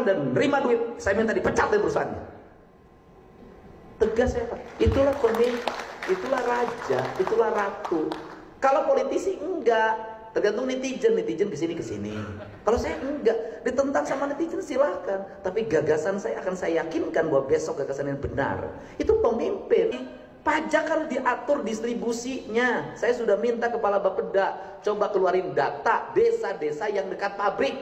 dan nerima duit, saya minta dipecat dari perusahaannya. Tegas ya Pak. Itulah pemimpin, itulah raja, itulah ratu. Kalau politisi enggak, tergantung netizen kesini kesini. Kalau saya enggak, ditentang sama netizen silahkan. Tapi gagasan saya akan saya yakinkan bahwa besok gagasan yang benar. Itu pemimpin. Pajak harus diatur distribusinya. Saya sudah minta kepala Bapeda coba keluarin data desa-desa yang dekat pabrik.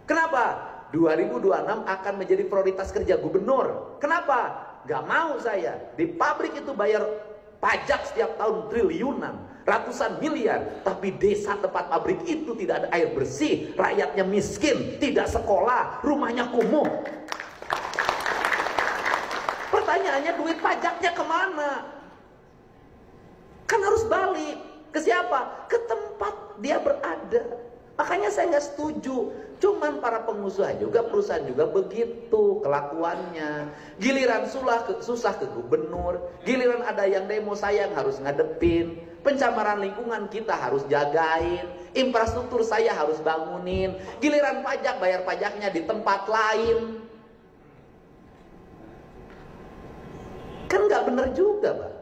Kenapa? 2026 akan menjadi prioritas kerja gubernur. Kenapa? Gak mau saya. Di pabrik itu bayar pajak setiap tahun triliunan, ratusan miliar. Tapi desa tempat pabrik itu tidak ada air bersih, rakyatnya miskin, tidak sekolah, rumahnya kumuh. Pertanyaannya, duit pajaknya kemana? Kan harus balik. Ke siapa? Ke tempat dia berada. Makanya saya nggak setuju. Cuman para pengusaha juga, perusahaan juga begitu kelakuannya. Giliran susah ke gubernur, giliran ada yang demo saya yang harus ngadepin. Pencemaran lingkungan kita harus jagain, infrastruktur saya harus bangunin. Giliran pajak, bayar pajaknya di tempat lain. Kan nggak bener juga, Pak.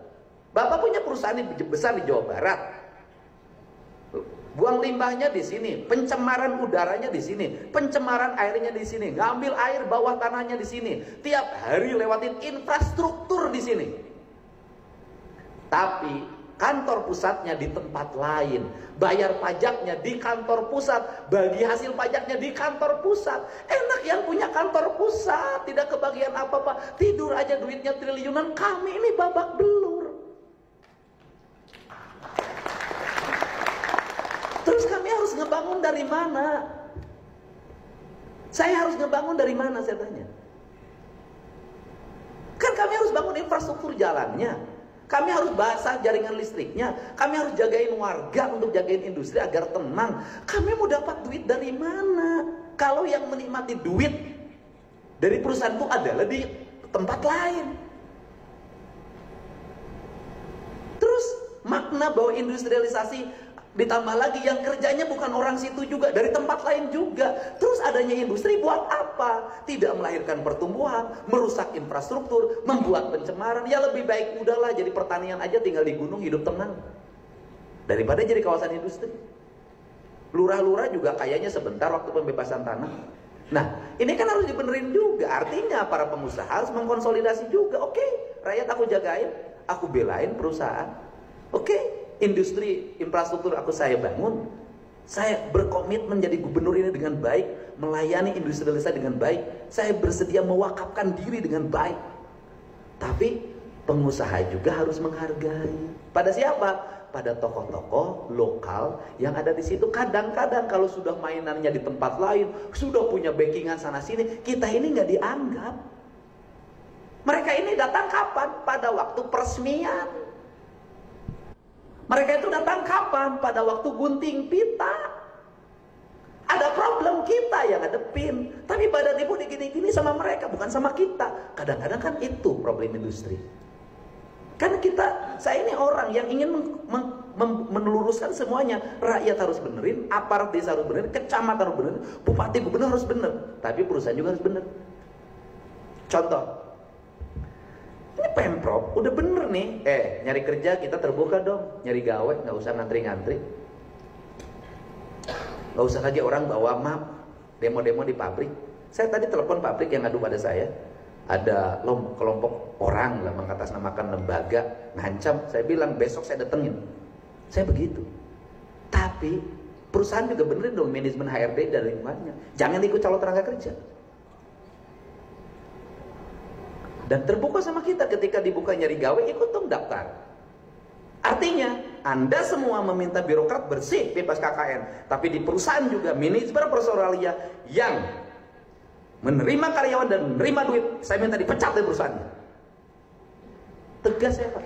Bapak punya perusahaan besar di Jawa Barat. Buang limbahnya di sini, pencemaran udaranya di sini, pencemaran airnya di sini, ngambil air bawah tanahnya di sini, tiap hari lewatin infrastruktur di sini. Tapi kantor pusatnya di tempat lain, bayar pajaknya di kantor pusat, bagi hasil pajaknya di kantor pusat. Enak yang punya kantor pusat, tidak kebagian apa-apa, tidur aja duitnya triliunan. Kami ini babak belur. Terus kami harus ngebangun dari mana? Saya harus ngebangun dari mana, saya tanya. Kan kami harus bangun infrastruktur jalannya. Kami harus basah jaringan listriknya. Kami harus jagain warga untuk jagain industri agar tenang. Kami mau dapat duit dari mana? Kalau yang menikmati duit dari perusahaan itu adalah di tempat lain. Terus makna bahwa industrialisasi ditambah lagi yang kerjanya bukan orang situ juga, dari tempat lain juga. Terus adanya industri buat apa? Tidak melahirkan pertumbuhan, merusak infrastruktur, membuat pencemaran. Ya lebih baik udahlah jadi pertanian aja, tinggal di gunung hidup tenang, daripada jadi kawasan industri. Lurah-lurah juga kayaknya sebentar waktu pembebasan tanah. Nah, ini kan harus dibenerin juga. Artinya para pengusaha harus mengkonsolidasi juga. Oke, rakyat aku jagain, aku belain perusahaan. Oke, industri infrastruktur saya bangun. Saya berkomitmen menjadi gubernur ini dengan baik, melayani industrialisasi dengan baik. Saya bersedia mewakafkan diri dengan baik. Tapi pengusaha juga harus menghargai. Pada siapa? Pada tokoh-tokoh lokal yang ada di situ. Kadang-kadang kalau sudah mainannya di tempat lain, sudah punya backingan sana sini, kita ini nggak dianggap. Mereka ini datang kapan? Pada waktu peresmian. Mereka itu datang kapan? Pada waktu gunting pita. Ada problem kita yang ngadepin. Tapi badan ibu digini-gini sama mereka, bukan sama kita. Kadang-kadang kan itu problem industri. Karena saya ini orang yang ingin meluruskan semuanya. Rakyat harus benerin, aparat desa harus benerin, kecamatan harus benerin, bupati gubernur harus bener. Tapi perusahaan juga harus bener. Contoh, ini Pemprov udah bener nih, nyari kerja kita terbuka dong, nyari gawe, nggak usah ngantri-ngantri, nggak usah lagi orang bawa map, demo-demo di pabrik. Saya tadi telepon pabrik yang ngadu pada saya, ada kelompok orang lah mengatasnamakan lembaga, ngancam. Saya bilang besok saya datengin, saya begitu. Tapi perusahaan juga benerin dong manajemen HRD dan lingkungannya, jangan ikut calon tenaga kerja. Dan terbuka sama kita ketika dibuka nyari gawe, ikut dong daftar. Artinya, Anda semua meminta birokrat bersih, bebas KKN. Tapi di perusahaan juga, manajemen personalia yang menerima karyawan dan menerima duit, saya minta dipecat dari perusahaannya. Tegas ya Pak.